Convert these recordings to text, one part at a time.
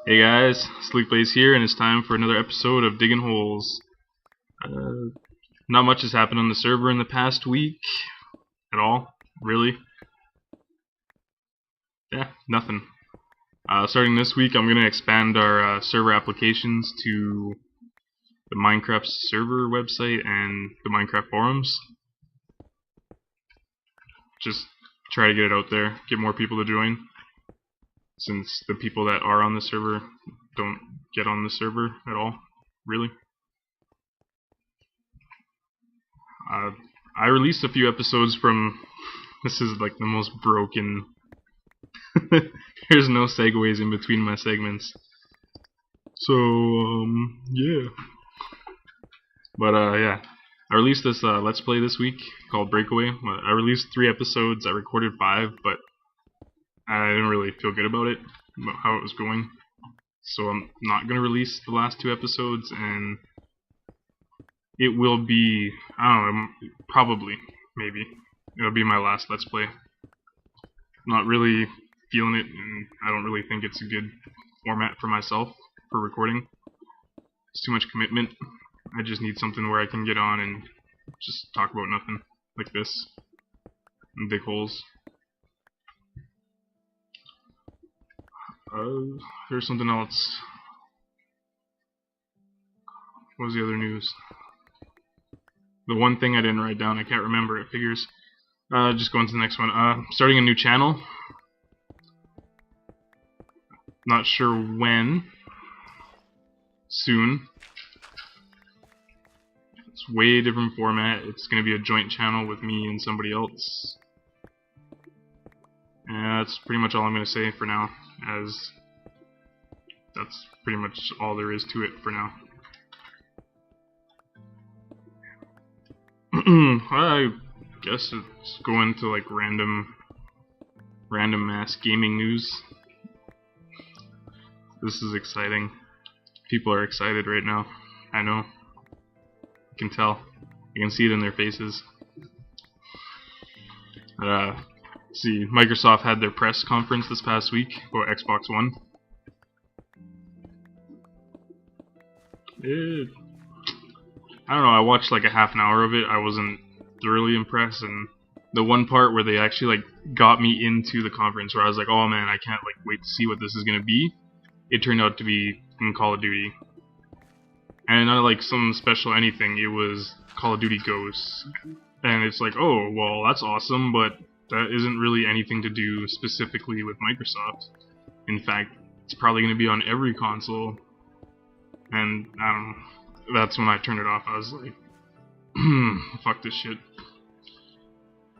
Hey guys, SleekBlaze here, and it's time for another episode of Digging Holes. Not much has happened on the server in the past week at all, really. Yeah, nothing. Starting this week, I'm going to expand our server applications to the Minecraft server website and the Minecraft forums. Just try to get it out there, get more people to join, since the people that are on the server don't get on the server at all, really. I released a few episodes from... This is like the most broken... There's no segues in between my segments. So, yeah. But, yeah. I released this Let's Play this week called Breakaway. I released 3 episodes, I recorded 5, but I didn't really feel good about it, about how it was going. So I'm not going to release the last 2 episodes, and it will be, I don't know, probably, maybe, it'll be my last Let's Play. Not really feeling it, and I don't really think it's a good format for myself for recording. It's too much commitment. I just need something where I can get on and just talk about nothing, like this, and dig holes. There's something else. What was the other news? The one thing I didn't write down, I can't remember, it figures. Just going to the next one. Starting a new channel. Not sure when. Soon. It's way different format. It's going to be a joint channel with me and somebody else. And that's pretty much all I'm going to say for now, as that's pretty much all there is to it for now. I guess it's going to like random mass gaming news. This is exciting. People are excited right now. I know. You can tell. You can see it in their faces. See, Microsoft had their press conference this past week about Xbox One. I don't know, I watched like a half an hour of it. I wasn't thoroughly impressed, and the one part where they actually like got me into the conference, where I was like, oh man, I can't like wait to see what this is gonna be. It turned out to be in Call of Duty. And not like some special anything, it was Call of Duty Ghosts. And it's like, oh, well, that's awesome, but that isn't really anything to do specifically with Microsoft. In fact, it's probably going to be on every console. And, I don't know, that's when I turned it off. I was like, fuck this shit.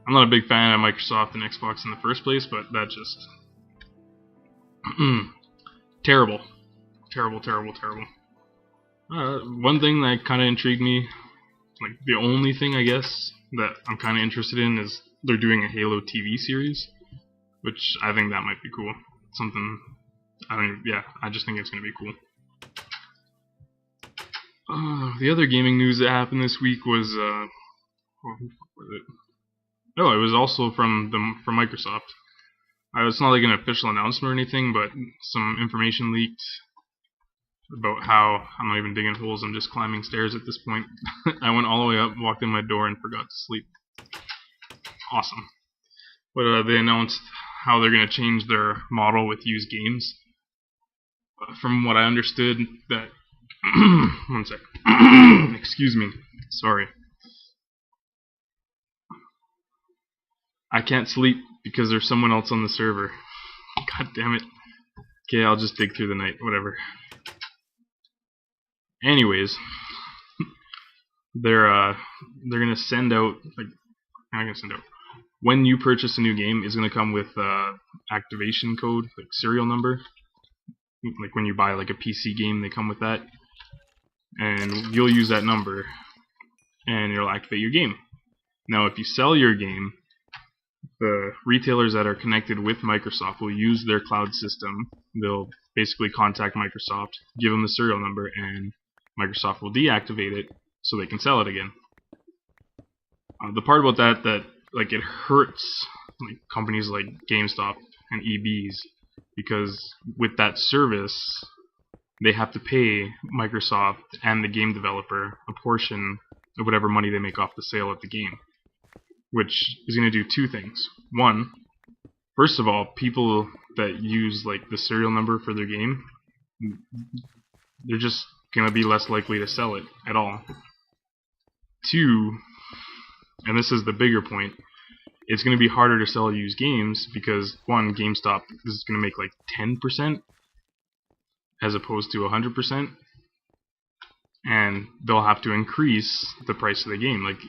I'm not a big fan of Microsoft and Xbox in the first place, but that just... terrible. Terrible, terrible, terrible. One thing that kind of intrigued me, like the only thing I guess that I'm kind of interested in, is they're doing a Halo TV series, which I think that might be cool. Something, I just think it's going to be cool. The other gaming news that happened this week was, what was it? Oh, it was also from Microsoft. It's not like an official announcement or anything, but some information leaked about how I'm not even digging holes, I'm just climbing stairs at this point. I went all the way up, walked in my door, and forgot to sleep. Awesome. But they announced how they're going to change their model with used games. From what I understood, that... one sec. Excuse me. Sorry. I can't sleep because there's someone else on the server. God damn it. Okay, I'll just dig through the night, whatever. Anyways, they're gonna send out, like, not gonna send out. When you purchase a new game, it's gonna come with activation code, like serial number. Like when you buy like a PC game, they come with that, and you'll use that number, and it'll activate your game. Now, if you sell your game, the retailers that are connected with Microsoft will use their cloud system. They'll basically contact Microsoft, give them the serial number, and Microsoft will deactivate it so they can sell it again. The part about that like it hurts like companies like GameStop and EBs, because with that service they have to pay Microsoft and the game developer a portion of whatever money they make off the sale of the game, which is going to do two things. One, first of all, people that use like the serial number for their game, they're just going to be less likely to sell it at all. Two, and this is the bigger point, it's going to be harder to sell used games because, one, GameStop is going to make like 10% as opposed to 100%, and they'll have to increase the price of the game. Like,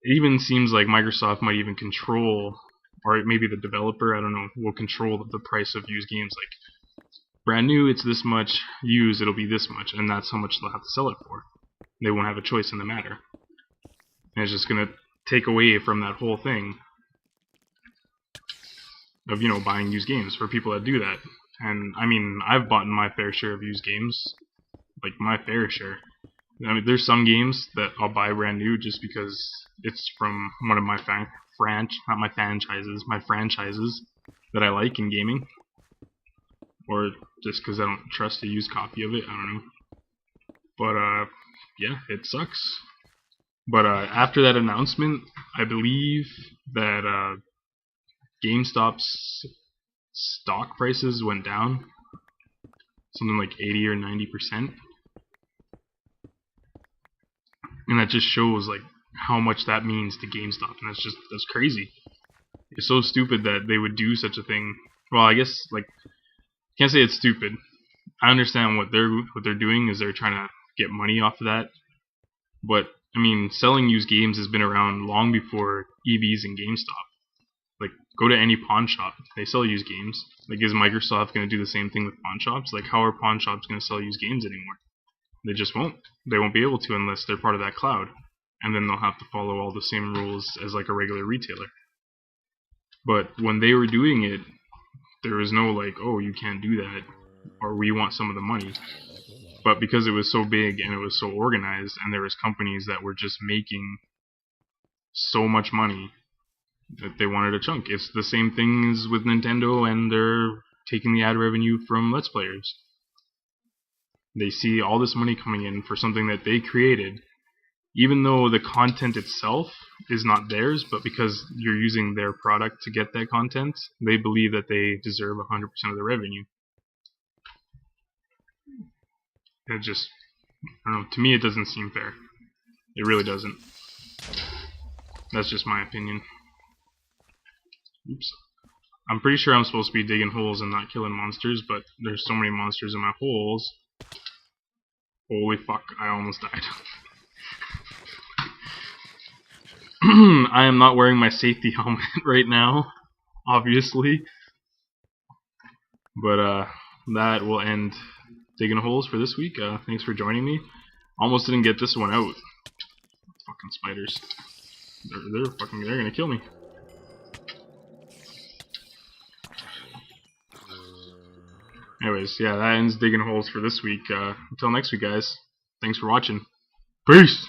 it even seems like Microsoft might even control, or maybe the developer, I don't know, will control the price of used games. Like, brand new, it's this much, used, it'll be this much, and that's how much they'll have to sell it for. They won't have a choice in the matter. And it's just going to take away from that whole thing of, you know, buying used games for people that do that. And, I mean, I've bought my fair share of used games. Like, my fair share. I mean, there's some games that I'll buy brand new just because it's from one of my franchises that I like in gaming. Or just because I don't trust a used copy of it, I don't know. But, yeah, it sucks. But after that announcement, I believe that GameStop's stock prices went down something like 80 or 90%, and that just shows like how much that means to GameStop, and that's crazy. It's so stupid that they would do such a thing. Well, I guess like can't say it's stupid. I understand what they're doing is they're trying to get money off of that, but I mean, selling used games has been around long before EVs and GameStop. Like, go to any pawn shop, they sell used games. Like, is Microsoft going to do the same thing with pawn shops? Like, how are pawn shops going to sell used games anymore? They just won't. They won't be able to unless they're part of that cloud. And then they'll have to follow all the same rules as like a regular retailer. But when they were doing it, there was no like, oh, you can't do that, or we want some of the money. But because it was so big and it was so organized, and there was companies that were just making so much money that they wanted a chunk. It's the same thing as with Nintendo, and they're taking the ad revenue from Let's Players. They see all this money coming in for something that they created, even though the content itself is not theirs, but because you're using their product to get that content, they believe that they deserve 100% of the revenue. It just, I don't know, to me it doesn't seem fair. It really doesn't. That's just my opinion. Oops. I'm pretty sure I'm supposed to be digging holes and not killing monsters, but there's so many monsters in my holes. Holy fuck, I almost died. I am not wearing my safety helmet right now, obviously. But that will end digging holes for this week. Thanks for joining me. Almost didn't get this one out. Fucking spiders. They're gonna kill me. Anyways, yeah, that ends digging holes for this week. Until next week, guys. Thanks for watching. Peace!